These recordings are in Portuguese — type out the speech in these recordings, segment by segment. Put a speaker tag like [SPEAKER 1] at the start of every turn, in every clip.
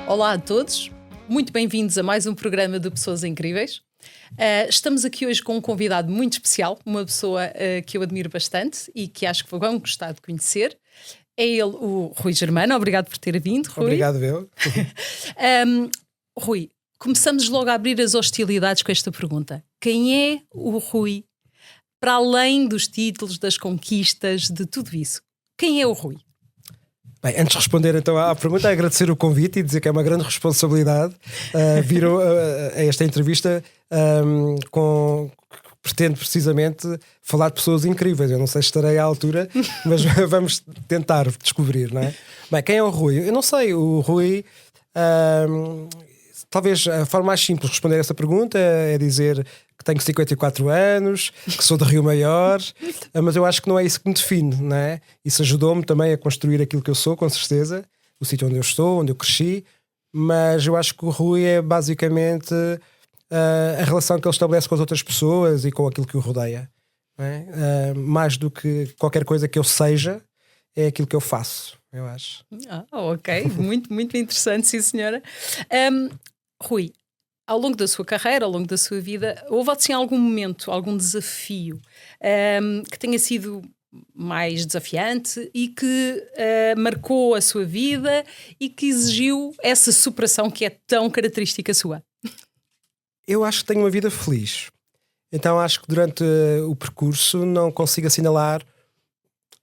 [SPEAKER 1] Olá a todos, muito bem-vindos a mais um programa de Pessoas Incríveis. Estamos aqui hoje com um convidado muito especial, uma pessoa que eu admiro bastante e que acho que vão gostar de conhecer. É ele, o Rui Germano. Obrigado por ter vindo, Rui.
[SPEAKER 2] Obrigado, eu.
[SPEAKER 1] Rui, começamos logo a abrir as hostilidades com esta pergunta. Quem é o Rui, para além dos títulos, das conquistas, de tudo isso? Quem é o Rui?
[SPEAKER 2] Bem, antes de responder então à pergunta, agradecer o convite e dizer que é uma grande responsabilidade vir a esta entrevista pretendo precisamente falar de pessoas incríveis. Eu não sei se estarei à altura, mas vamos tentar descobrir, não é? Bem, quem é o Rui? Eu não sei. O Rui, talvez a forma mais simples de responder a essa pergunta é dizer que tenho 54 anos, que sou de Rio Maior, mas eu acho que não é isso que me define, não é? Isso ajudou-me também a construir aquilo que eu sou, com certeza, o sítio onde eu estou, onde eu cresci, mas eu acho que o Rui é basicamente a relação que ele estabelece com as outras pessoas e com aquilo que o rodeia, não é? Mais do que qualquer coisa que eu seja, é aquilo que eu faço, eu acho.
[SPEAKER 1] Ok, muito interessante, sim senhora. Rui, ao longo da sua carreira, ao longo da sua vida, houve assim algum momento, algum desafio que tenha sido mais desafiante e que marcou a sua vida e que exigiu essa superação que é tão característica sua?
[SPEAKER 2] Eu acho que tenho uma vida feliz. Então acho que durante o percurso não consigo assinalar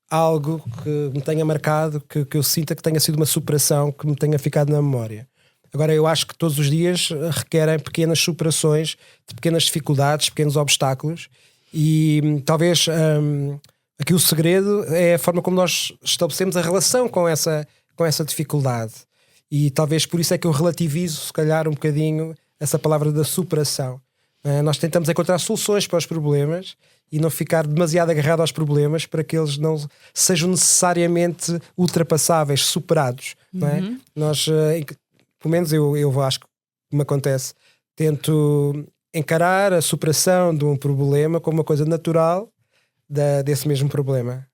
[SPEAKER 2] algo que me tenha marcado, que eu sinta que tenha sido uma superação que me tenha ficado na memória. Agora, eu acho que todos os dias requerem pequenas superações de pequenas dificuldades, pequenos obstáculos e talvez aqui o segredo é a forma como nós estabelecemos a relação com essa dificuldade e talvez por isso é que eu relativizo se calhar um bocadinho essa palavra da superação. Nós tentamos encontrar soluções para os problemas e não ficar demasiado agarrado aos problemas para que eles não sejam necessariamente ultrapassáveis, superados. Não é? Nós... pelo menos eu acho que me acontece, tento encarar a superação de um problema como uma coisa natural desse mesmo problema,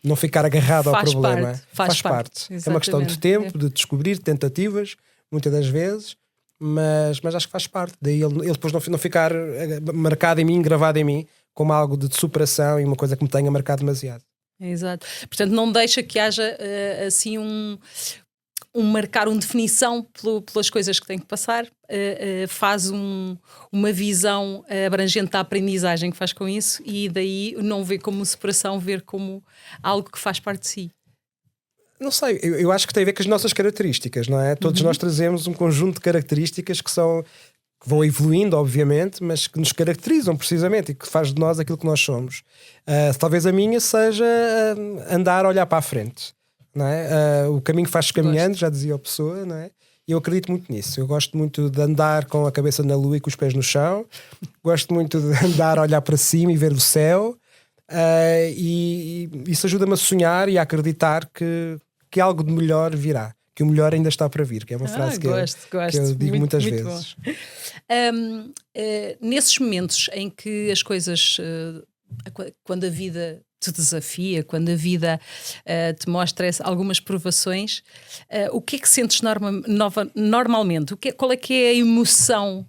[SPEAKER 2] não ficar agarrado ao problema. Faz parte. É uma questão de tempo, de descobrir, tentativas, muitas das vezes, mas acho que faz parte. Daí ele depois não ficar marcado em mim, gravado em mim, como algo de superação e uma coisa que me tenha marcado demasiado.
[SPEAKER 1] Exato. Portanto, não deixa que haja assim marcar uma definição pelas coisas que tem que passar, faz uma visão abrangente da aprendizagem que faz com isso e daí não vê como superação, ver como algo que faz parte de si.
[SPEAKER 2] Não sei, eu acho que tem a ver com as nossas características, não é? Todos nós trazemos um conjunto de características que vão evoluindo, obviamente, mas que nos caracterizam precisamente e que faz de nós aquilo que nós somos. Talvez a minha seja andar a olhar para a frente. Não é? O caminho faz-se caminhando, já dizia a pessoa, não é? E eu acredito muito nisso. Eu gosto muito de andar com a cabeça na lua e com os pés no chão, gosto muito de andar a olhar para cima e ver o céu, e isso ajuda-me a sonhar e a acreditar que algo de melhor virá, que o melhor ainda está para vir, que é uma frase que eu digo muitas vezes.
[SPEAKER 1] Nesses momentos em que as coisas, quando a vida te desafia, quando a vida te mostra algumas provações, o que é que sentes normalmente? Qual é que é a emoção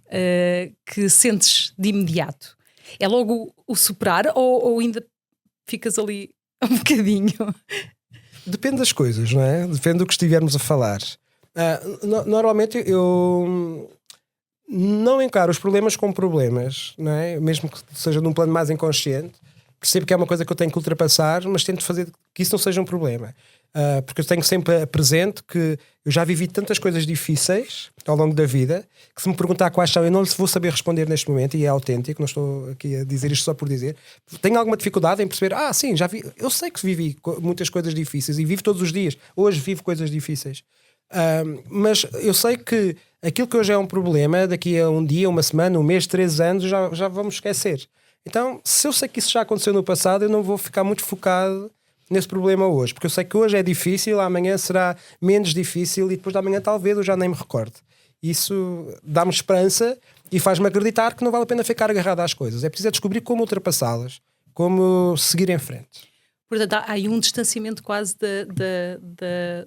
[SPEAKER 1] que sentes de imediato? É logo o superar ou ainda ficas ali um bocadinho?
[SPEAKER 2] Depende das coisas, não é? Depende do que estivermos a falar. Normalmente eu não encaro os problemas como problemas, não é? Mesmo que seja num plano mais inconsciente. Percebo que é uma coisa que eu tenho que ultrapassar, mas tento fazer que isso não seja um problema. Porque eu tenho sempre presente que eu já vivi tantas coisas difíceis ao longo da vida, que se me perguntar quais são, eu não lhes vou saber responder neste momento, e é autêntico, não estou aqui a dizer isto só por dizer. Tenho alguma dificuldade em perceber, sim, já vi, eu sei que vivi muitas coisas difíceis e vivo todos os dias. Hoje vivo coisas difíceis. Mas eu sei que aquilo que hoje é um problema, daqui a um dia, uma semana, um mês, 3 anos, já vamos esquecer. Então, se eu sei que isso já aconteceu no passado, eu não vou ficar muito focado nesse problema hoje, porque eu sei que hoje é difícil, amanhã será menos difícil e depois de amanhã talvez eu já nem me recorde. Isso dá-me esperança e faz-me acreditar que não vale a pena ficar agarrado às coisas. É preciso descobrir como ultrapassá-las, como seguir em frente.
[SPEAKER 1] Portanto, há aí um distanciamento quase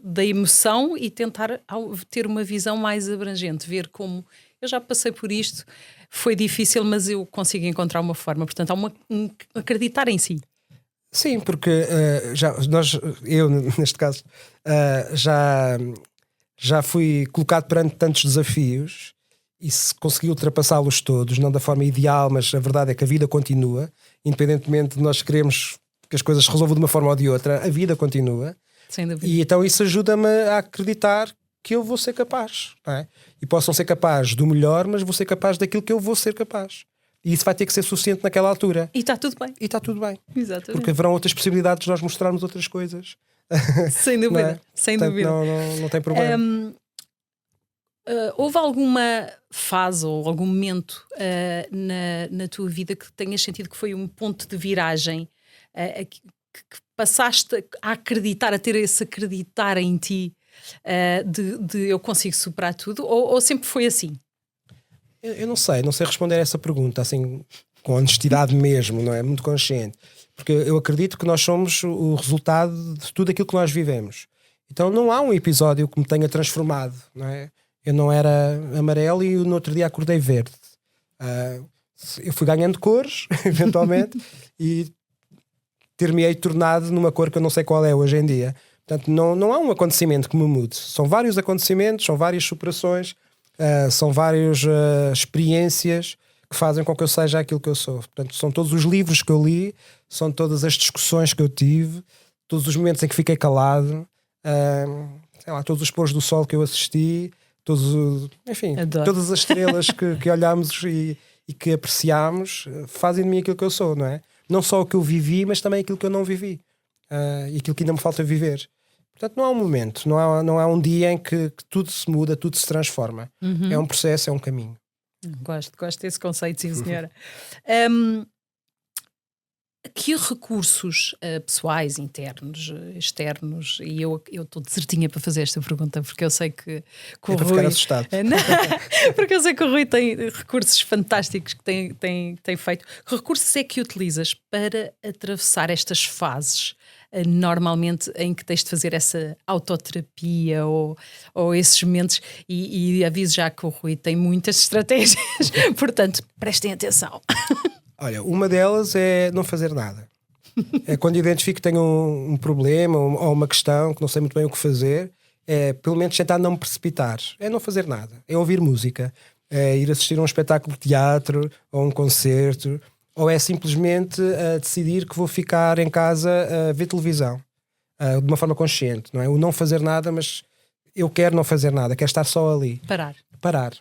[SPEAKER 1] da emoção e tentar ter uma visão mais abrangente, ver como eu já passei por isto, foi difícil, mas eu consigo encontrar uma forma. Portanto, há acreditar em si.
[SPEAKER 2] Sim, porque eu neste caso, já fui colocado perante tantos desafios e se consegui ultrapassá-los todos, não da forma ideal, mas a verdade é que a vida continua, independentemente de nós queremos que as coisas se resolvam de uma forma ou de outra, a vida continua.
[SPEAKER 1] Sem dúvida.
[SPEAKER 2] E então isso ajuda-me a acreditar que eu vou ser capaz, não é? E posso não ser capaz do melhor, mas vou ser capaz daquilo que eu vou ser capaz. E isso vai ter que ser suficiente naquela altura.
[SPEAKER 1] E está tudo bem.
[SPEAKER 2] E está tudo bem.
[SPEAKER 1] Exatamente.
[SPEAKER 2] Porque haverão outras possibilidades de nós mostrarmos outras coisas.
[SPEAKER 1] Sem dúvida.
[SPEAKER 2] Não é?
[SPEAKER 1] Sem
[SPEAKER 2] Portanto,
[SPEAKER 1] dúvida.
[SPEAKER 2] Não tem problema.
[SPEAKER 1] Houve alguma fase ou algum momento na tua vida que tenhas sentido que foi um ponto de viragem, que passaste a acreditar, a ter esse acreditar em ti, de eu consigo superar tudo, ou sempre foi assim?
[SPEAKER 2] Eu não sei responder a essa pergunta assim com honestidade mesmo, não é? Muito consciente. Porque eu acredito que nós somos o resultado de tudo aquilo que nós vivemos. Então não há um episódio que me tenha transformado, não é? Eu não era amarelo e no outro dia acordei verde. Eu fui ganhando cores, eventualmente, e ter-me-ei tornado numa cor que eu não sei qual é hoje em dia. Portanto, não há um acontecimento que me mude. São vários acontecimentos, são várias superações, são várias experiências que fazem com que eu seja aquilo que eu sou. Portanto, são todos os livros que eu li, são todas as discussões que eu tive, todos os momentos em que fiquei calado, sei lá, todos os pôres do sol que eu assisti, todas as estrelas que olhámos e que apreciámos, fazem de mim aquilo que eu sou, não é? Não só o que eu vivi, mas também aquilo que eu não vivi, e aquilo que ainda me falta viver. Portanto, não há um momento, não há um dia em que tudo se muda, tudo se transforma. É um processo, é um caminho.
[SPEAKER 1] Gosto desse conceito, sim, senhora. Que recursos pessoais, internos, externos, e eu estou desertinha para fazer esta pergunta porque eu sei que o
[SPEAKER 2] para
[SPEAKER 1] Rui...
[SPEAKER 2] ficar assustado.
[SPEAKER 1] Porque eu sei que o Rui tem recursos fantásticos que tem feito. Que recursos é que utilizas para atravessar estas fases, normalmente em que tens de fazer essa autoterapia ou esses momentos? E aviso já que o Rui tem muitas estratégias, portanto, prestem atenção.
[SPEAKER 2] Olha, uma delas é não fazer nada. É quando identifico que tenho um problema ou uma questão que não sei muito bem o que fazer, é pelo menos tentar não me precipitar. É não fazer nada. É ouvir música, é ir assistir a um espetáculo de teatro ou um concerto, ou é simplesmente decidir que vou ficar em casa a ver televisão, de uma forma consciente. Não é o não fazer nada, mas eu quero não fazer nada, quero estar só ali. Parar.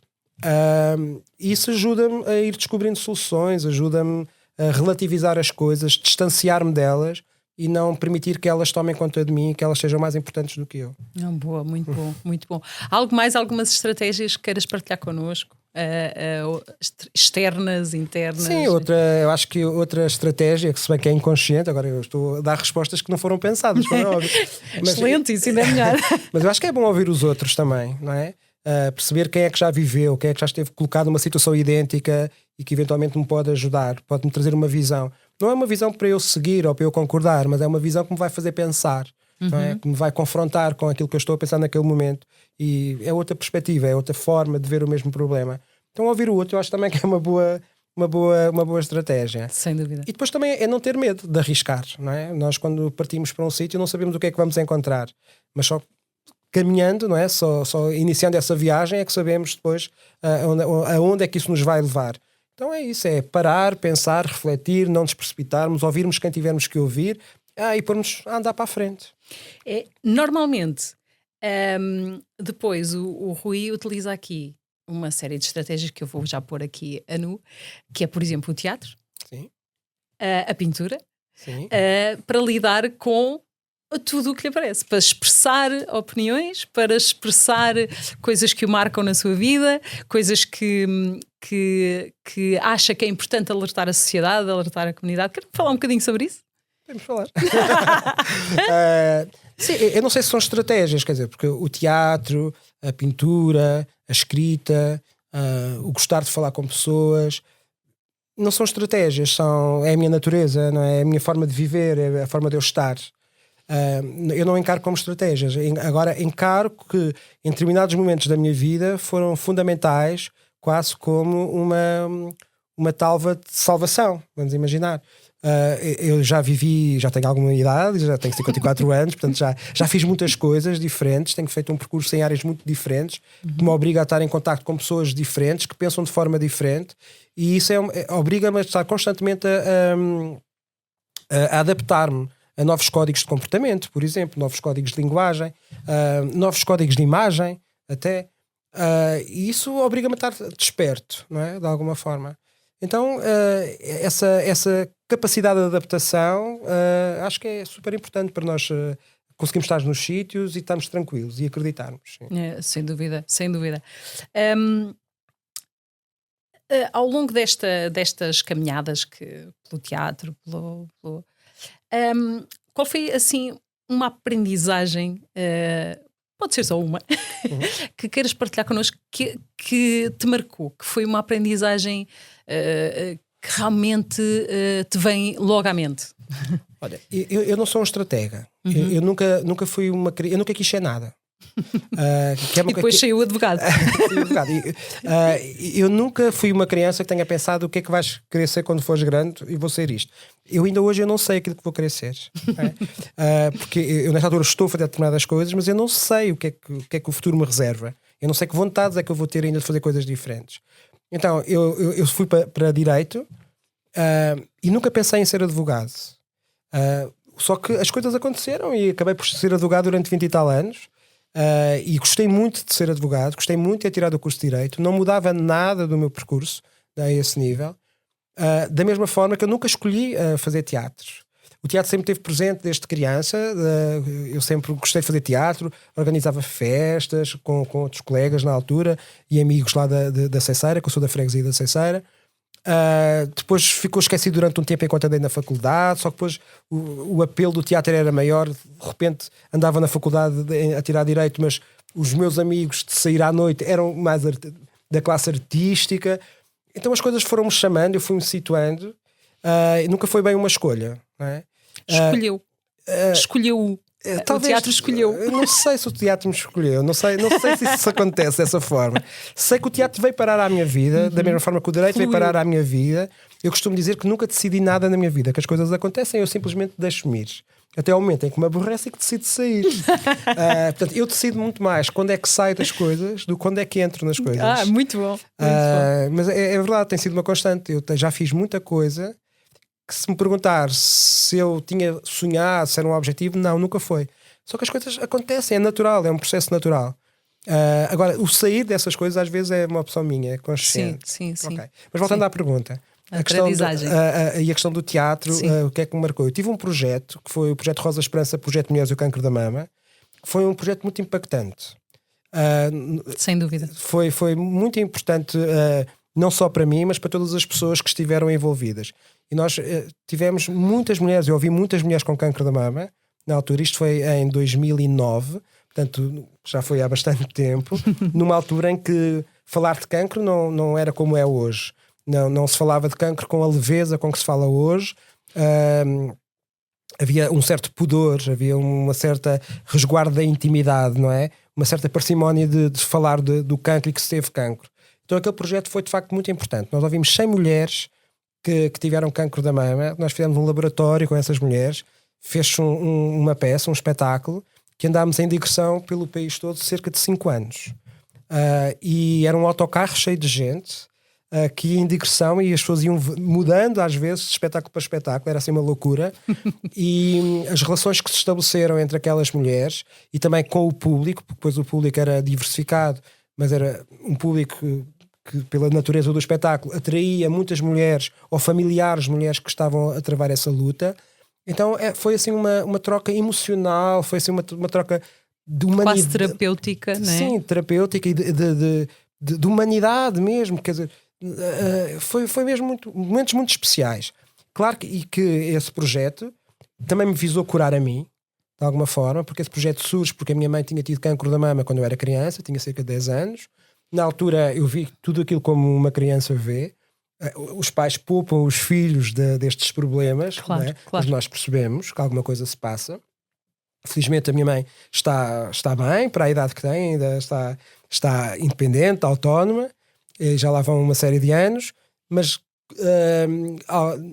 [SPEAKER 2] Isso ajuda-me a ir descobrindo soluções, ajuda-me a relativizar as coisas, distanciar-me delas e não permitir que elas tomem conta de mim e que elas sejam mais importantes do que eu.
[SPEAKER 1] Boa, muito bom, muito bom. Algumas estratégias que queiras partilhar connosco? Externas, internas?
[SPEAKER 2] Sim, eu acho que outra estratégia, que se bem que é inconsciente, agora eu estou a dar respostas que não foram pensadas, como é óbvio.
[SPEAKER 1] Excelente, isso ainda é melhor.
[SPEAKER 2] Mas eu acho que é bom ouvir os outros também, não é? Perceber quem é que já viveu, quem é que já esteve colocado numa situação idêntica e que eventualmente me pode ajudar, pode-me trazer uma visão. Não é uma visão para eu seguir ou para eu concordar, mas é uma visão que me vai fazer pensar, não é? Que me vai confrontar com aquilo que eu estou a pensar naquele momento, e é outra perspectiva, é outra forma de ver o mesmo problema. Então ouvir o outro eu acho também que é uma boa estratégia.
[SPEAKER 1] Sem dúvida.
[SPEAKER 2] E depois também é não ter medo de arriscar, não é? Nós quando partimos para um sítio não sabemos o que é que vamos encontrar, mas só caminhando, não é? Só iniciando essa viagem é que sabemos depois aonde é que isso nos vai levar. Então é isso, é parar, pensar, refletir, não nos precipitarmos, ouvirmos quem tivermos que ouvir, e pormos a andar para a frente.
[SPEAKER 1] Normalmente, depois o Rui utiliza aqui uma série de estratégias que eu vou já pôr aqui a nu, que é, por exemplo, o teatro,
[SPEAKER 2] Sim.
[SPEAKER 1] A pintura,
[SPEAKER 2] Sim.
[SPEAKER 1] Para lidar com tudo o que lhe aparece, para expressar opiniões, para expressar coisas que o marcam na sua vida, coisas que acha que é importante alertar a sociedade, alertar a comunidade. Quer falar um bocadinho sobre isso?
[SPEAKER 2] Podemos falar. Sim, eu não sei se são estratégias, quer dizer, porque o teatro, a pintura, a escrita, o gostar de falar com pessoas, não são estratégias, é a minha natureza, não é? É a minha forma de viver, é a forma de eu estar. Eu não encaro como estratégias. Agora encaro que em determinados momentos da minha vida foram fundamentais, quase como uma tábua de salvação, vamos imaginar. Eu já vivi, já tenho alguma idade, já tenho 54 anos, portanto já fiz muitas coisas diferentes, tenho feito um percurso em áreas muito diferentes, que me obriga a estar em contacto com pessoas diferentes, que pensam de forma diferente, e isso obriga-me a estar constantemente a adaptar-me a novos códigos de comportamento, por exemplo, novos códigos de linguagem, novos códigos de imagem, até. E isso obriga-me a estar desperto, não é? De alguma forma. Então, essa capacidade de adaptação acho que é super importante para nós conseguirmos estar nos sítios e estarmos tranquilos e acreditarmos.
[SPEAKER 1] Sem dúvida, sem dúvida. Ao longo destas caminhadas pelo teatro, qual foi assim uma aprendizagem, pode ser só uma, que queiras partilhar connosco que te marcou, que foi uma aprendizagem que realmente te vem logo à mente?
[SPEAKER 2] Olha, eu não sou um estratega. Eu nunca fui eu nunca quis ser nada.
[SPEAKER 1] E depois saiu o advogado.
[SPEAKER 2] Eu nunca fui uma criança que tenha pensado o que é que vais querer ser quando fores grande e vou ser isto. Eu ainda hoje não sei aquilo que vou querer ser. Porque eu nesta altura estou a fazer determinadas coisas, mas eu não sei o que é que o futuro me reserva. Eu não sei que vontades é que eu vou ter ainda de fazer coisas diferentes. Então eu fui para Direito e nunca pensei em ser advogado. Só que as coisas aconteceram e acabei por ser advogado durante 20 e tal anos. E gostei muito de ser advogado, gostei muito de ter tirado o curso de Direito, não mudava nada do meu percurso a esse nível. Da mesma forma que eu nunca escolhi fazer teatro. O teatro sempre esteve presente desde criança. Eu sempre gostei de fazer teatro, organizava festas com outros colegas na altura e amigos lá da Ceiceira, que eu sou da freguesia da Ceiceira. Depois ficou esquecido durante um tempo enquanto andei na faculdade, só que depois o apelo do teatro era maior. De repente andava na faculdade a tirar Direito, mas os meus amigos de sair à noite eram mais da classe artística, então as coisas foram-me chamando, eu fui-me situando, e nunca foi bem uma escolha, não é?
[SPEAKER 1] Escolheu talvez, o teatro escolheu.
[SPEAKER 2] Eu não sei se o teatro me escolheu, não sei se isso acontece dessa forma. Sei que o teatro veio parar à minha vida, da mesma forma que o Direito veio parar à minha vida. Eu costumo dizer que nunca decidi nada na minha vida, que as coisas acontecem, eu simplesmente deixo-me ir. Até ao momento em que me aborrece e que decido sair. Portanto, eu decido muito mais quando é que saio das coisas do que quando é que entro nas coisas.
[SPEAKER 1] Muito bom.
[SPEAKER 2] Mas é verdade, tem sido uma constante. Eu já fiz muita coisa que, se me perguntar se eu tinha sonhado, se era um objetivo, não, nunca foi. Só que as coisas acontecem, é natural, é um processo natural. Agora, o sair dessas coisas às vezes é uma opção minha, é consciente.
[SPEAKER 1] Sim.
[SPEAKER 2] Okay. Mas voltando à pergunta, a questão do teatro, o que é que me marcou? Eu tive um projeto, que foi o Projeto Rosa Esperança, Projeto Mulheres e o Cancro da Mama, que foi um projeto muito impactante.
[SPEAKER 1] Sem dúvida.
[SPEAKER 2] Foi muito importante, não só para mim, mas para todas as pessoas que estiveram envolvidas. E nós tivemos muitas mulheres, eu ouvi muitas mulheres com cancro da mama, na altura, isto foi em 2009, portanto já foi há bastante tempo, numa altura em que falar de cancro não era como é hoje. Não se falava de cancro com a leveza com que se fala hoje. Havia um certo pudor, havia uma certa resguardo da intimidade, não é? Uma certa parcimónia de falar do cancro e que se teve cancro. Então aquele projeto foi de facto muito importante. Nós ouvimos 100 mulheres que tiveram cancro da mama. Nós fizemos um laboratório com essas mulheres, fez uma peça, um espetáculo, que andámos em digressão pelo país todo cerca de 5 anos. E era um autocarro cheio de gente que ia em digressão e as pessoas iam mudando às vezes de espetáculo para espetáculo, era assim uma loucura. E as relações que se estabeleceram entre aquelas mulheres e também com o público, porque depois o público era diversificado, mas era um público que pela natureza do espetáculo atraía muitas mulheres ou familiares de mulheres que estavam a travar essa luta. Então foi assim uma troca emocional, foi assim uma troca de humanidade,
[SPEAKER 1] quase terapêutica, não é?
[SPEAKER 2] Sim, terapêutica e de humanidade mesmo, quer dizer, foi mesmo momentos muito especiais. Claro que esse projeto também me visou curar a mim, de alguma forma, porque esse projeto surge porque a minha mãe tinha tido cancro da mama quando eu era criança, tinha cerca de 10 anos. Na altura eu vi tudo aquilo como uma criança vê. os pais poupam os filhos destes problemas,
[SPEAKER 1] Claro,
[SPEAKER 2] não é?
[SPEAKER 1] claro.
[SPEAKER 2] Mas nós percebemos que alguma coisa se passa. Felizmente a minha mãe está bem para a idade que tem, ainda está independente, autónoma, já lá vão uma série de anos, mas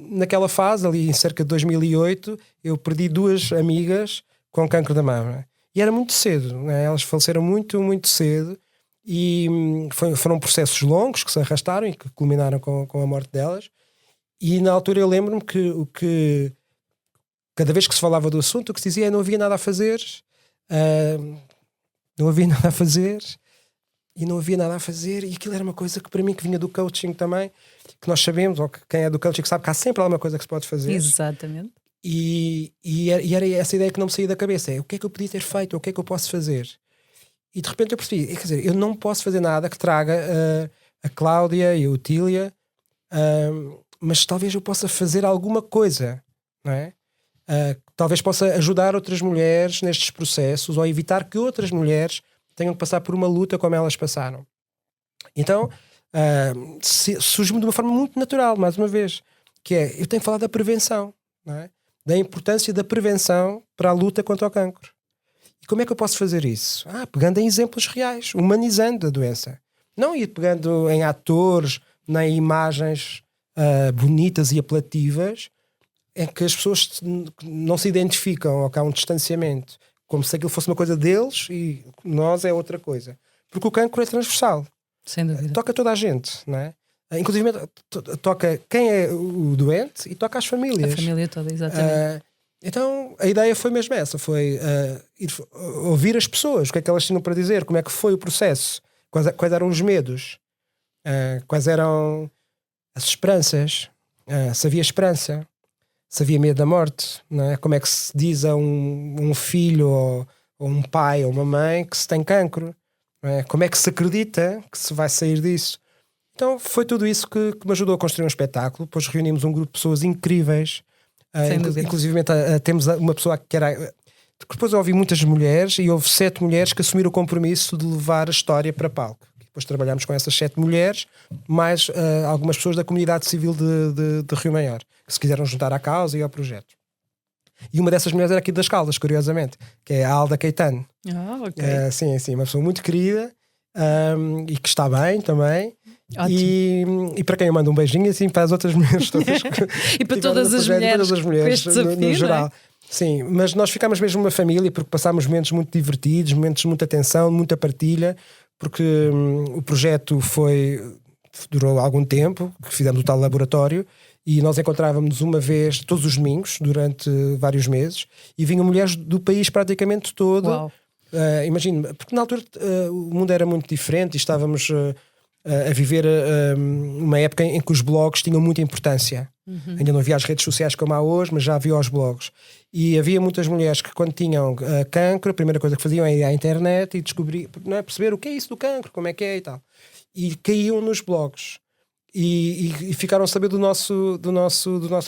[SPEAKER 2] naquela fase, ali em cerca de 2008, eu perdi 2 amigas com cancro da mama. E era muito cedo, né? Elas faleceram muito, muito cedo e foram processos longos que se arrastaram e que culminaram com a morte delas. E na altura eu lembro-me que cada vez que se falava do assunto, o que se dizia é não havia nada a fazer, não havia nada a fazer, e não havia nada a fazer, e aquilo era uma coisa que para mim, que vinha do coaching também, que nós sabemos, ou que quem é do coaching sabe que há sempre alguma coisa que se pode fazer.
[SPEAKER 1] Exatamente.
[SPEAKER 2] E era essa ideia que não me saía da cabeça, é o que é que eu podia ter feito, o que é que eu posso fazer? E de repente eu percebi, quer dizer, eu não posso fazer nada que traga a Cláudia e a Otília, mas talvez eu possa fazer alguma coisa, não é? Talvez possa ajudar outras mulheres nestes processos ou evitar que outras mulheres tenham que passar por uma luta como elas passaram. Então surge-me de uma forma muito natural, mais uma vez, que é, eu tenho falado da prevenção, não é? Da importância da prevenção para a luta contra o cancro. E como é que eu posso fazer isso? Pegando em exemplos reais, humanizando a doença. Não ir pegando em atores, nem imagens bonitas e apelativas, em que as pessoas não se identificam ou que há um distanciamento, como se aquilo fosse uma coisa deles e nós é outra coisa. Porque o cancro é transversal.
[SPEAKER 1] Sem dúvida.
[SPEAKER 2] Toca toda a gente, não é? Inclusive toca quem é o doente e toca as famílias.
[SPEAKER 1] A família toda, exatamente.
[SPEAKER 2] Então a ideia foi mesmo essa, foi ir ouvir as pessoas, o que é que elas tinham para dizer, como é que foi o processo, quais eram os medos, quais eram as esperanças, se havia esperança, se havia medo da morte, não é? Como é que se diz a um filho ou um pai ou uma mãe que se tem cancro, não é? Como é que se acredita que se vai sair disso? Então foi tudo isso que me ajudou a construir um espetáculo. Depois reunimos um grupo de pessoas incríveis, inclusive temos uma pessoa que era... Depois eu ouvi muitas mulheres e houve 7 mulheres que assumiram o compromisso de levar a história para palco. Depois trabalhámos com essas 7 mulheres, mais algumas pessoas da comunidade civil de Rio Maior, que se quiseram juntar à causa e ao projeto. E uma dessas mulheres era aqui das Caldas, curiosamente, que é a Alda Caetano.
[SPEAKER 1] Ok.
[SPEAKER 2] Sim, uma pessoa muito querida e que está bem também. E para quem eu mando um beijinho, assim, para as outras mulheres todas.
[SPEAKER 1] E para todas as mulheres
[SPEAKER 2] com
[SPEAKER 1] este desafio,
[SPEAKER 2] no geral.
[SPEAKER 1] não é?
[SPEAKER 2] Sim, mas nós ficámos mesmo uma família porque passámos momentos muito divertidos, momentos de muita atenção, muita partilha, porque o projeto durou algum tempo, que fizemos o tal laboratório, e nós encontrávamos uma vez todos os domingos durante vários meses e vinham mulheres do país praticamente todo.
[SPEAKER 1] Uau.
[SPEAKER 2] Imagino, porque na altura o mundo era muito diferente e estávamos a viver uma época em que os blogs tinham muita importância. Ainda não havia as redes sociais como há hoje, mas já havia os blogs. E havia muitas mulheres que, quando tinham cancro, a primeira coisa que faziam é ir à internet e descobrir, não é, perceber o que é isso do cancro, como é que é e tal. E caíam nos blogs e ficaram a saber do nosso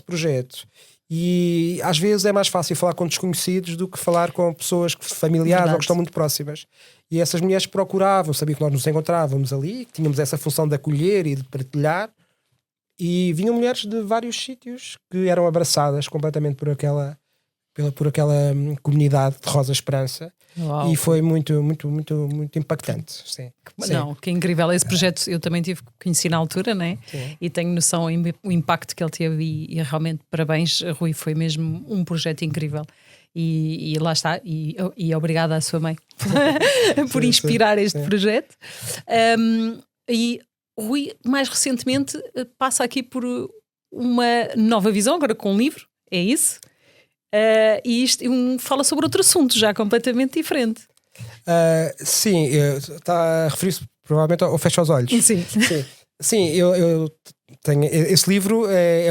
[SPEAKER 2] projeto. E às vezes é mais fácil falar com desconhecidos do que falar com pessoas familiares. Verdade. Ou que estão muito próximas. E essas mulheres procuravam, sabiam que nós nos encontrávamos ali, que tínhamos essa função de acolher e de partilhar. E vinham mulheres de vários sítios que eram abraçadas completamente por aquela comunidade de Rosa Esperança.
[SPEAKER 1] Uau.
[SPEAKER 2] E foi muito, muito, muito, muito impactante. Sim.
[SPEAKER 1] Não, que incrível esse projeto. Eu também tive que conhecer na altura, né? E tenho noção o impacto que ele teve. E realmente, parabéns, Rui, foi mesmo um projeto incrível. E lá está. E obrigada à sua mãe por inspirar este projeto. E Rui, mais recentemente, passa aqui por uma nova visão, agora com um livro, é isso? E isto fala sobre outro assunto já completamente diferente.
[SPEAKER 2] Sim, está a referir-se provavelmente ao Fecha os Olhos. Sim, eu tenho esse livro,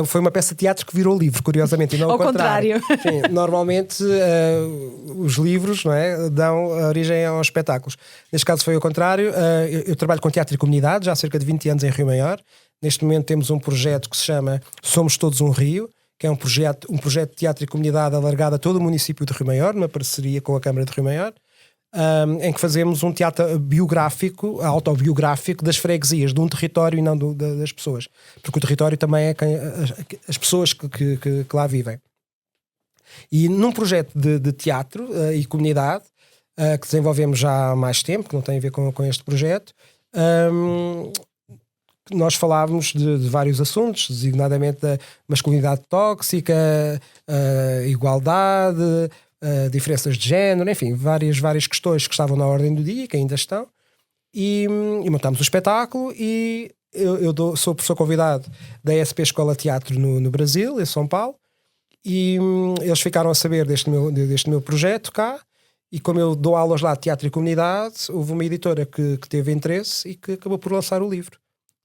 [SPEAKER 2] foi uma peça de teatro que virou livro, curiosamente, e não ao contrário. Sim, normalmente os livros, não é, dão origem aos espetáculos. Neste caso foi ao contrário. Eu trabalho com teatro e comunidade já há cerca de 20 anos em Rio Maior. Neste momento temos um projeto que se chama Somos Todos um Rio, que é um projeto de teatro e comunidade alargado a todo o município de Rio Maior, numa parceria com a Câmara de Rio Maior. em que fazemos um teatro biográfico, autobiográfico das freguesias, de um território e não das pessoas. Porque o território também é as pessoas que lá vivem. E num projeto de teatro e comunidade, que desenvolvemos já há mais tempo, que não tem a ver com este projeto, nós falávamos de vários assuntos, designadamente da masculinidade tóxica, igualdade, diferenças de género, enfim, várias questões que estavam na ordem do dia, que ainda estão, e montámos o espetáculo. E eu sou professor convidado da ESP Escola Teatro no Brasil, em São Paulo, e eles ficaram a saber deste meu projeto cá. E como eu dou aulas lá de teatro e comunidade, houve uma editora que teve interesse e que acabou por lançar o livro.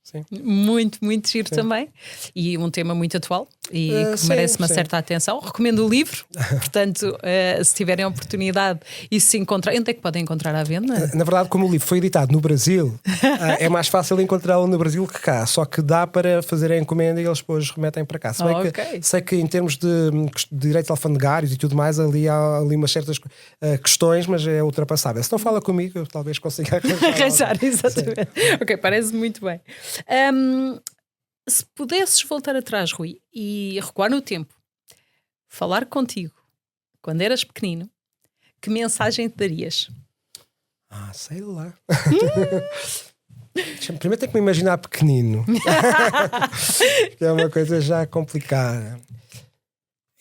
[SPEAKER 2] Sim.
[SPEAKER 1] Muito, muito giro também. E um tema muito atual e que merece uma certa atenção. Recomendo o livro. Portanto, se tiverem a oportunidade e se encontrar, onde é que podem encontrar à venda?
[SPEAKER 2] Na verdade, como o livro foi editado no Brasil, é mais fácil encontrá-lo no Brasil que cá. Só que dá para fazer a encomenda e eles depois remetem para cá. Sei que em termos de direitos alfandegários e tudo mais, ali há umas certas questões, mas é ultrapassável. Se não fala comigo, eu talvez consiga
[SPEAKER 1] arranjar. Exatamente. Ok, parece muito bem. Se pudesses voltar atrás, Rui, e recuar no tempo, falar contigo quando eras pequenino, que mensagem te darias?
[SPEAKER 2] Sei lá. Primeiro tenho que me imaginar pequenino. Que é uma coisa já complicada.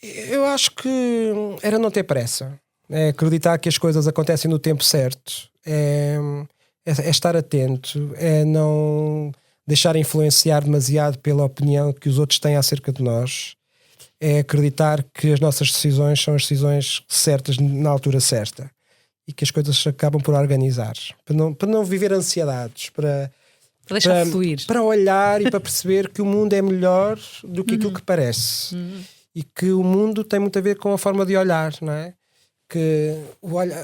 [SPEAKER 2] Eu acho que era não ter pressa. É acreditar que as coisas acontecem no tempo certo. É estar atento. É não deixar influenciar demasiado pela opinião que os outros têm acerca de nós. É acreditar que as nossas decisões são as decisões certas na altura certa e que as coisas acabam por organizar, para não viver ansiedades, para
[SPEAKER 1] deixar fluir,
[SPEAKER 2] para olhar e para perceber que o mundo é melhor do que aquilo que parece, e que o mundo tem muito a ver com a forma de olhar, não é? Que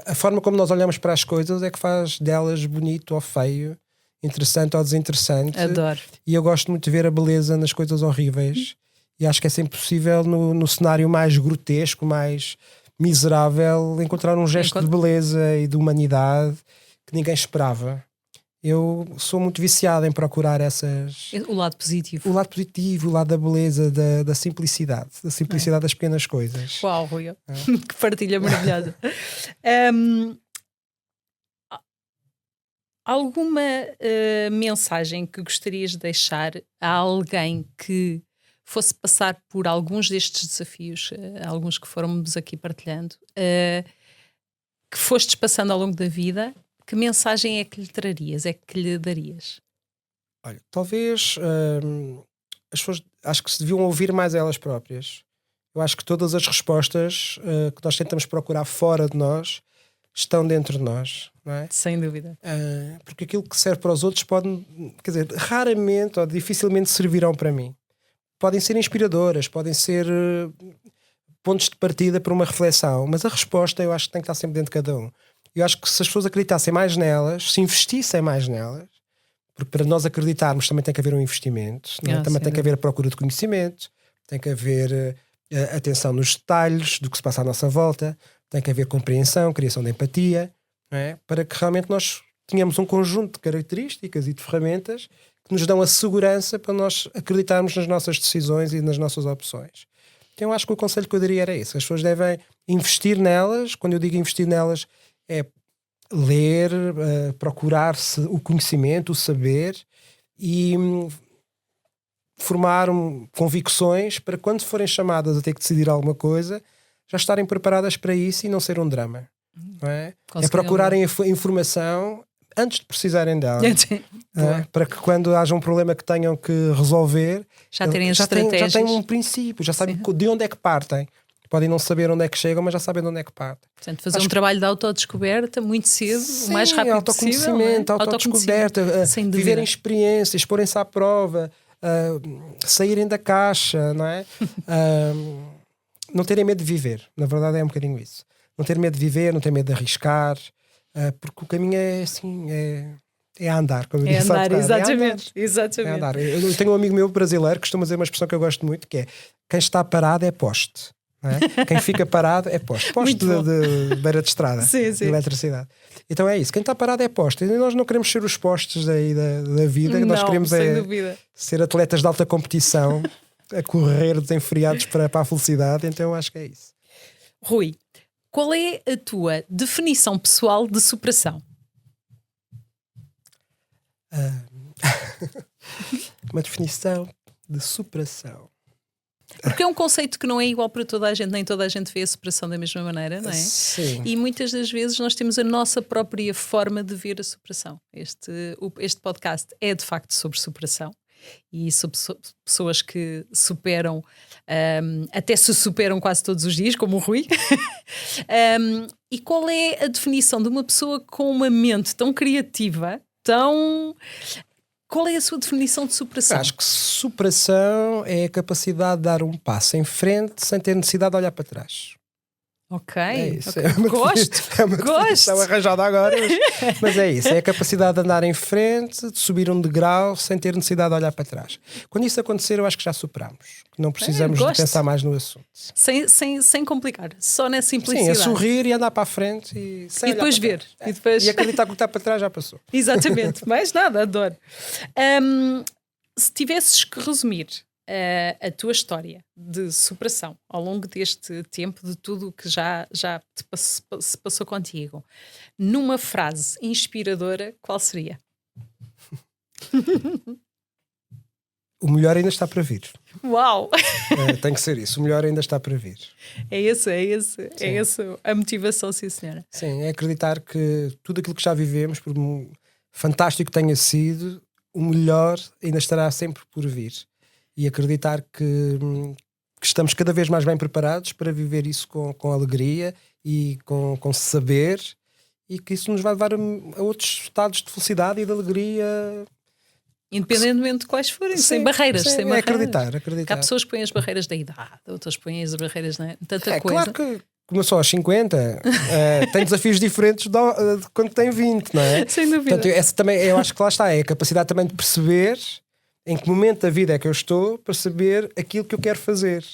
[SPEAKER 2] a forma como nós olhamos para as coisas é que faz delas bonito ou feio, interessante ou desinteressante.
[SPEAKER 1] Adoro.
[SPEAKER 2] E eu gosto muito de ver a beleza nas coisas horríveis, e acho que é sempre possível no cenário mais grotesco, mais miserável, encontrar um gesto de beleza e de humanidade que ninguém esperava. Eu sou muito viciado em procurar
[SPEAKER 1] o lado positivo.
[SPEAKER 2] O lado positivo, o lado da beleza, da simplicidade das pequenas coisas.
[SPEAKER 1] Uau, Rui, que partilha maravilhosa. Alguma mensagem que gostarias de deixar a alguém que fosse passar por alguns destes desafios, alguns que fomos aqui partilhando, que fostes passando ao longo da vida, que mensagem é que lhe trarias, é que lhe darias?
[SPEAKER 2] Olha, talvez as pessoas acho que se deviam ouvir mais elas próprias. Eu acho que todas as respostas que nós tentamos procurar fora de nós estão dentro de nós, não é?
[SPEAKER 1] Sem dúvida.
[SPEAKER 2] Porque aquilo que serve para os outros raramente ou dificilmente servirão para mim. Podem ser inspiradoras, podem ser pontos de partida para uma reflexão, mas a resposta eu acho que tem que estar sempre dentro de cada um. Eu acho que se as pessoas acreditassem mais nelas, se investissem mais nelas, porque para nós acreditarmos também tem que haver um investimento, também tem que haver a procura de conhecimento, tem que haver atenção nos detalhes do que se passa à nossa volta, tem que haver compreensão, criação de empatia, não é? Para que realmente nós tenhamos um conjunto de características e de ferramentas que nos dão a segurança para nós acreditarmos nas nossas decisões e nas nossas opções. Então eu acho que o conselho que eu daria era esse. As pessoas devem investir nelas. Quando eu digo investir nelas, é ler, procurar o conhecimento, o saber e formar convicções para quando forem chamadas a ter que decidir alguma coisa, já estarem preparadas para isso e não ser um drama. Não é? É procurarem a informação antes de precisarem dela. Para que quando haja um problema que tenham que resolver,
[SPEAKER 1] já têm
[SPEAKER 2] um princípio, já sabem de onde é que partem. Podem não saber onde é que chegam, mas já sabem de onde é que partem.
[SPEAKER 1] Portanto, fazer um trabalho de autodescoberta muito cedo, o mais rápido possível.
[SPEAKER 2] Autoconhecimento, viverem experiências, porem-se à prova, saírem da caixa, não é? Não terem medo de viver. Na verdade é um bocadinho isso. Não ter medo de viver, não ter medo de arriscar, porque o caminho é assim, é andar. Como eu disse,
[SPEAKER 1] andar, exatamente.
[SPEAKER 2] É andar. Eu tenho um amigo meu brasileiro que costuma dizer uma expressão que eu gosto muito, que é: quem está parado é poste. não é? Quem fica parado é poste de beira de estrada,
[SPEAKER 1] sim.
[SPEAKER 2] de eletricidade. Então é isso, quem está parado é poste. E nós não queremos ser os postes aí da vida, nós queremos ser atletas de alta competição, a correr desenfreados para a felicidade. Então eu acho que é isso.
[SPEAKER 1] Rui, qual é a tua definição pessoal de superação?
[SPEAKER 2] Uma definição de superação.
[SPEAKER 1] Porque é um conceito que não é igual para toda a gente, nem toda a gente vê a superação da mesma maneira, não é?
[SPEAKER 2] Sim.
[SPEAKER 1] E muitas das vezes nós temos a nossa própria forma de ver a superação. Este podcast é de facto sobre superação. E sobre pessoas que superam, até se superam quase todos os dias, como o Rui. E qual é a definição de uma pessoa com uma mente tão criativa, Qual é a sua definição de superação?
[SPEAKER 2] Acho que superação é a capacidade de dar um passo em frente sem ter necessidade de olhar para trás.
[SPEAKER 1] Ok,
[SPEAKER 2] é isso.
[SPEAKER 1] Okay.
[SPEAKER 2] É uma
[SPEAKER 1] Gosto.
[SPEAKER 2] definição arranjada agora, mas é isso. É a capacidade de andar em frente, de subir um degrau sem ter necessidade de olhar para trás. Quando isso acontecer, eu acho que já superamos. Não precisamos de pensar mais no assunto.
[SPEAKER 1] Sem complicar, só na simplicidade.
[SPEAKER 2] Sim, é sorrir e andar para a frente e
[SPEAKER 1] depois ver.
[SPEAKER 2] E acreditar que o que está para trás já passou.
[SPEAKER 1] Exatamente, mais nada, adoro. Se tivesses que resumir a tua história de superação ao longo deste tempo, de tudo o que já se passou contigo, numa frase inspiradora, qual seria?
[SPEAKER 2] O melhor ainda está para vir.
[SPEAKER 1] Uau!
[SPEAKER 2] Tem que ser isso, o melhor ainda está para vir.
[SPEAKER 1] É essa a motivação, sim senhora.
[SPEAKER 2] Sim, é acreditar que tudo aquilo que já vivemos, por fantástico que tenha sido, o melhor ainda estará sempre por vir. E acreditar que estamos cada vez mais bem preparados para viver isso com alegria e com saber, e que isso nos vai levar a outros estados de felicidade e de alegria.
[SPEAKER 1] Independentemente de quais forem, sem barreiras.
[SPEAKER 2] Sim,
[SPEAKER 1] sem barreiras.
[SPEAKER 2] Acreditar.
[SPEAKER 1] Há pessoas que põem as barreiras da idade, outras põem as barreiras de tanta coisa.
[SPEAKER 2] Claro que começou aos 50, tem desafios diferentes de quando tem 20, não é?
[SPEAKER 1] Sem dúvida.
[SPEAKER 2] Portanto, essa também, eu acho que lá está, é a capacidade também de perceber em que momento da vida é que eu estou para saber aquilo que eu quero fazer.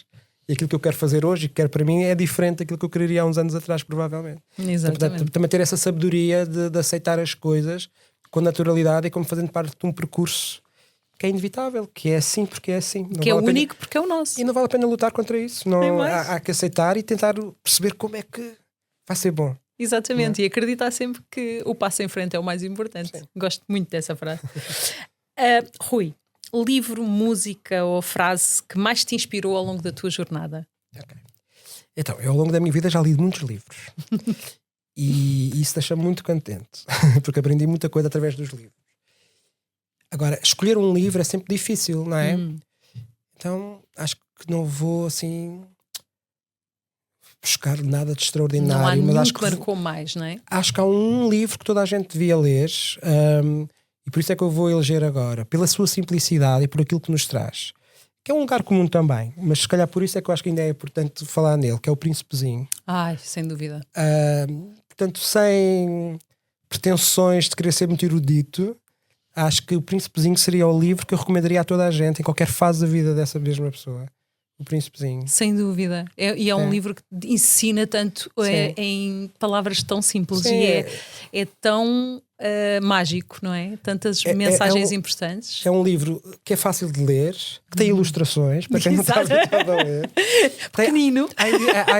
[SPEAKER 2] E aquilo que eu quero fazer hoje e que quero para mim é diferente daquilo que eu quereria há uns anos atrás, provavelmente.
[SPEAKER 1] Exatamente.
[SPEAKER 2] Portanto, também ter essa sabedoria de aceitar as coisas com naturalidade e como fazendo parte de um percurso que é inevitável, que é assim porque é assim.
[SPEAKER 1] Que é o único porque é o nosso.
[SPEAKER 2] E não vale a pena lutar contra isso. Não, há que aceitar e tentar perceber como é que vai ser bom.
[SPEAKER 1] Exatamente, e acreditar sempre que o passo em frente é o mais importante. Sim. Gosto muito dessa frase. Rui, livro, música ou frase que mais te inspirou ao longo da tua jornada?
[SPEAKER 2] Okay. Então, eu ao longo da minha vida já li muitos livros. E isso deixa-me muito contente, porque aprendi muita coisa através dos livros. Agora, escolher um livro é sempre difícil, não é? Então, acho que não vou assim buscar nada de extraordinário.
[SPEAKER 1] Não há nenhum
[SPEAKER 2] mas
[SPEAKER 1] que marcou mais, não é?
[SPEAKER 2] Acho que há um livro que toda a gente devia ler, e por isso é que eu vou eleger agora, pela sua simplicidade e por aquilo que nos traz. Que é um lugar comum também, mas se calhar por isso é que eu acho que ainda é importante falar nele, que é o Príncipezinho.
[SPEAKER 1] Ai, sem dúvida.
[SPEAKER 2] Portanto, sem pretensões de querer ser muito erudito, acho que o Príncipezinho seria o livro que eu recomendaria a toda a gente, em qualquer fase da vida dessa mesma pessoa. O Príncipezinho.
[SPEAKER 1] Sem dúvida. E é um livro que ensina tanto em palavras tão simples. Sim. E é tão mágico, não é? Tantas mensagens importantes.
[SPEAKER 2] É um livro que é fácil de ler, que tem ilustrações, para quem não está habituado a ler.
[SPEAKER 1] Pequenino.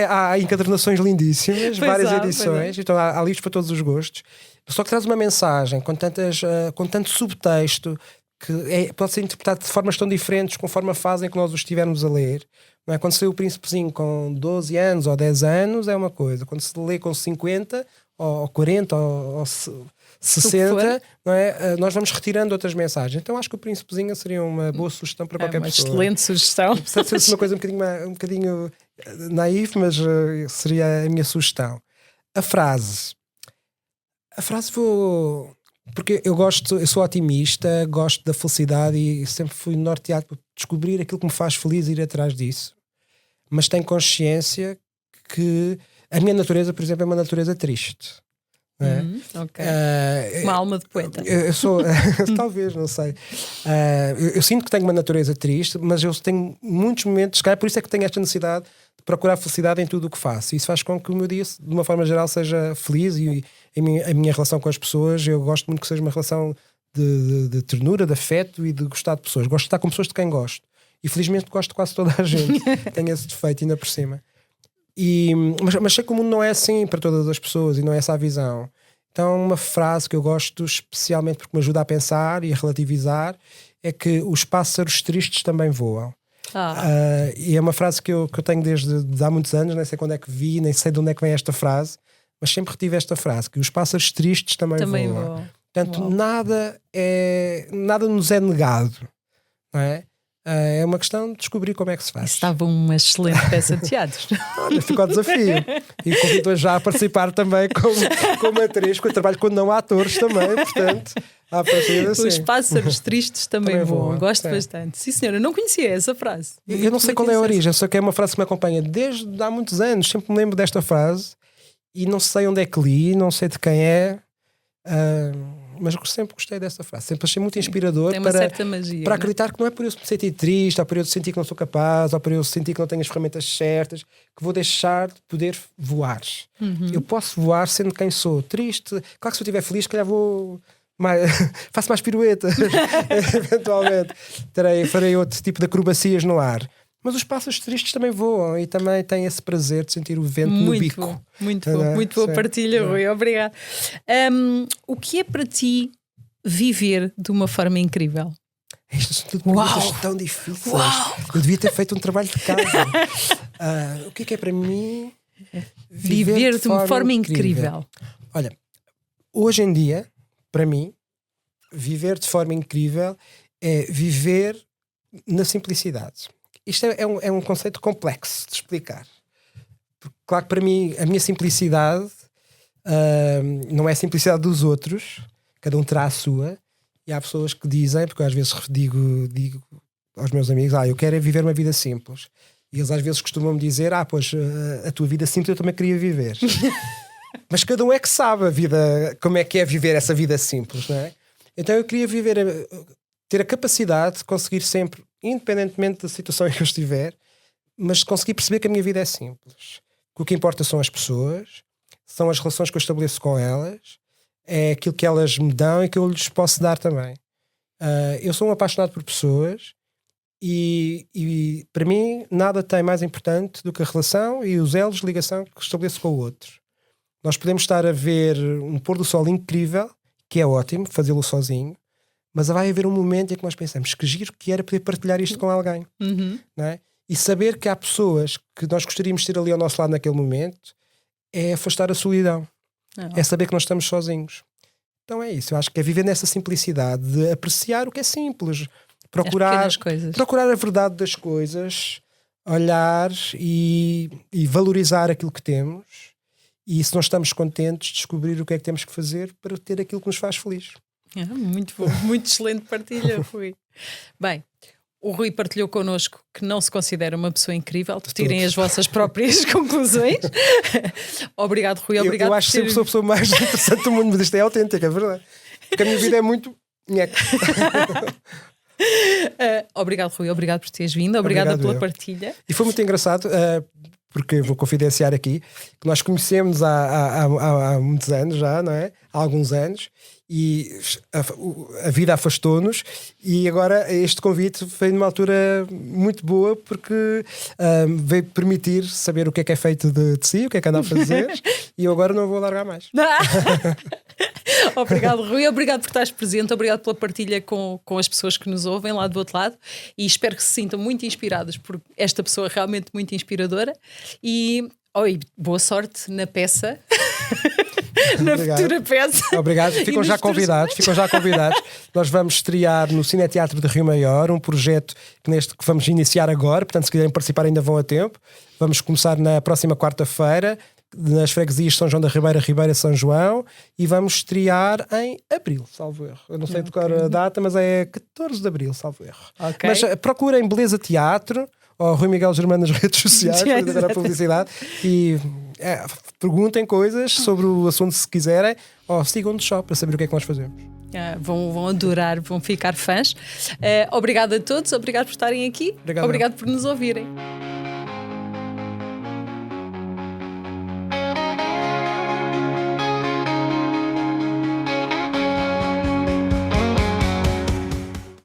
[SPEAKER 2] Há encadernações lindíssimas, várias edições, então há livros para todos os gostos. Só que traz uma mensagem com tanto subtexto, que pode ser interpretado de formas tão diferentes conforme a fase em que nós o estivermos a ler. Não é? Quando se lê o Príncipezinho com 12 anos ou 10 anos é uma coisa. Quando se lê com 50 ou 40 ou 60, não é? Nós vamos retirando outras mensagens. Então acho que o Príncipezinho seria uma boa sugestão para qualquer pessoa.
[SPEAKER 1] Excelente sugestão.
[SPEAKER 2] Pode ser uma coisa um bocadinho naif, mas seria a minha sugestão. A frase vou... Porque eu sou otimista, gosto da felicidade e sempre fui norteado por descobrir aquilo que me faz feliz e ir atrás disso. Mas tenho consciência que a minha natureza, por exemplo, é uma natureza triste. Não é?
[SPEAKER 1] Ok. Uma alma de poeta.
[SPEAKER 2] Eu sou, talvez, não sei. Eu sinto que tenho uma natureza triste, mas eu tenho muitos momentos, calhar por isso é que tenho esta necessidade de procurar felicidade em tudo o que faço. Isso faz com que o meu dia, de uma forma geral, seja feliz e a minha relação com as pessoas, eu gosto muito que seja uma relação de ternura, de afeto e de gostar de pessoas. Gosto de estar com pessoas de quem gosto. E felizmente gosto de quase toda a gente. Tenho esse defeito ainda por cima. Mas sei que o mundo não é assim para todas as pessoas e não é essa a visão. Então uma frase que eu gosto especialmente porque me ajuda a pensar e a relativizar é que os pássaros tristes também voam. E é uma frase que eu tenho desde há muitos anos, nem sei quando é que vi, nem sei de onde é que vem esta frase, mas sempre retive esta frase, que os pássaros tristes também voam. Portanto, nada nos é negado, não é? É uma questão de descobrir como é que se faz.
[SPEAKER 1] Estava uma excelente peça de teatro.
[SPEAKER 2] Olha, ficou ao desafio. E convido já a participar também como atriz, que eu trabalho quando não há atores também, portanto, à partida assim.
[SPEAKER 1] Os pássaros tristes também voam. Gosto bastante. Sim, senhora, eu não conhecia essa frase.
[SPEAKER 2] Eu não sei qual é a origem, só que é uma frase que me acompanha desde há muitos anos. Sempre me lembro desta frase e não sei onde é que li, não sei de quem é. Mas eu sempre gostei dessa frase, sempre achei muito inspirador.
[SPEAKER 1] Tem uma certa magia,
[SPEAKER 2] para acreditar que não é por eu me sentir triste, ou por eu sentir que não sou capaz, ou por eu sentir que não tenho as ferramentas certas, que vou deixar de poder voar. Eu posso voar sendo quem sou. Triste, claro que se eu estiver feliz, calhar vou faço mais piruetas eventualmente farei outro tipo de acrobacias no ar. Mas os pássaros tristes também voam e também têm esse prazer de sentir o vento no bico.
[SPEAKER 1] Muito boa partilha, Rui. Obrigado. O que é para ti viver de uma forma incrível?
[SPEAKER 2] Estas são tudo perguntas tão difíceis. Eu devia ter feito um trabalho de casa. O que é para mim
[SPEAKER 1] viver de uma forma incrível?
[SPEAKER 2] Olha, hoje em dia, para mim, viver de forma incrível é viver na simplicidade. Isto é um conceito complexo de explicar. Porque, claro que para mim a minha simplicidade não é a simplicidade dos outros, cada um terá a sua, e há pessoas que dizem, porque eu às vezes digo aos meus amigos, eu quero é viver uma vida simples. E eles às vezes costumam-me dizer, pois a tua vida simples eu também queria viver. Mas cada um é que sabe a vida, como é que é viver essa vida simples, não é? Então eu queria ter a capacidade de conseguir sempre, independentemente da situação em que eu estiver, mas conseguir perceber que a minha vida é simples. Que o que importa são as pessoas, são as relações que eu estabeleço com elas, é aquilo que elas me dão e que eu lhes posso dar também. Eu sou um apaixonado por pessoas e para mim nada tem mais importante do que a relação e os elos de ligação que estabeleço com o outro. Nós podemos estar a ver um pôr do sol incrível, que é ótimo, fazê-lo sozinho, mas vai haver um momento em que nós pensamos que giro que era poder partilhar isto com alguém. Não é? E saber que há pessoas que nós gostaríamos de ter ali ao nosso lado naquele momento é afastar a solidão. É saber que nós estamos sozinhos. Então é isso. Eu acho que é viver nessa simplicidade de apreciar o que é simples. Procurar a verdade das coisas, olhar e valorizar aquilo que temos. E se não estamos contentes, descobrir o que é que temos que fazer para ter aquilo que nos faz feliz.
[SPEAKER 1] Muito bom, muito excelente partilha, Rui. Bem, o Rui partilhou connosco que não se considera uma pessoa incrível. Tirem as vossas próprias conclusões. Obrigado, Rui. Obrigado.
[SPEAKER 2] Eu acho que sempre sou a pessoa mais interessante do mundo, mas isto é autêntico, é verdade. Porque a minha vida é muito nheca.
[SPEAKER 1] Obrigado, Rui. Obrigado por teres vindo. Obrigada pela partilha.
[SPEAKER 2] E foi muito engraçado, porque vou confidenciar aqui, que nós conhecemos há muitos anos já, não é? Há alguns anos. E a vida afastou-nos e agora este convite veio numa altura muito boa porque veio permitir saber o que é feito de si, o que é que anda a fazer e eu agora não vou largar mais.
[SPEAKER 1] Obrigado, Rui, obrigado por estares presente, obrigado pela partilha com as pessoas que nos ouvem lá do outro lado e espero que se sintam muito inspirados por esta pessoa realmente muito inspiradora e boa sorte na peça. Na futura peça.
[SPEAKER 2] Obrigado. Ficam já convidados. Nós vamos estrear no Cineteatro de Rio Maior um projeto que vamos iniciar agora, portanto se quiserem participar ainda vão a tempo. Vamos começar na próxima quarta-feira nas freguesias de São João da Ribeira, Ribeira São João e vamos estrear em abril, salvo erro. Eu não sei decorar a data, mas é 14 de abril, salvo erro. Mas procurem Beleza Teatro ou Rui Miguel Germano nas redes sociais para dar a publicidade e perguntem coisas sobre o assunto se quiserem, ou sigam-nos só para saber o que é que nós fazemos.
[SPEAKER 1] Vão adorar, vão ficar fãs. Obrigado a todos, obrigado por estarem aqui, obrigado por nos ouvirem.